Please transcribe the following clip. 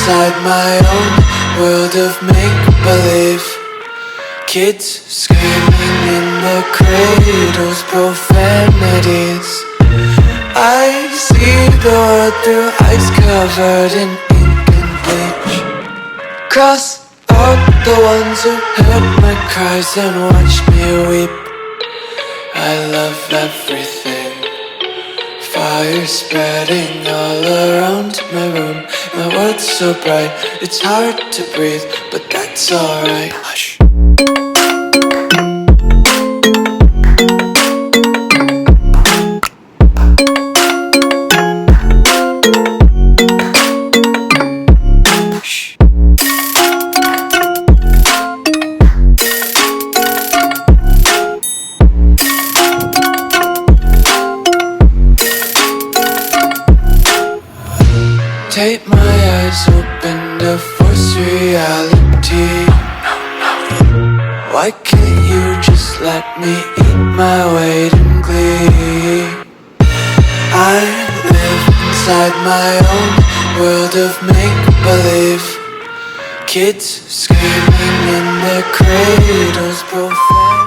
inside my own world of make-believe. Kids screaming in their cradles, profanities. I see the world through eyes covered in ink and bleach. Cross out the ones who heard my cries and watched me weep. I love everything. Fire spreading all around my room. My world's so bright, it's hard to breathe, but that's alright. Hush. Take my eyes open to force reality. Why can't you just let me eat my weight in glee? I live inside my own world of make-believe. Kids screaming in their cradles, profane.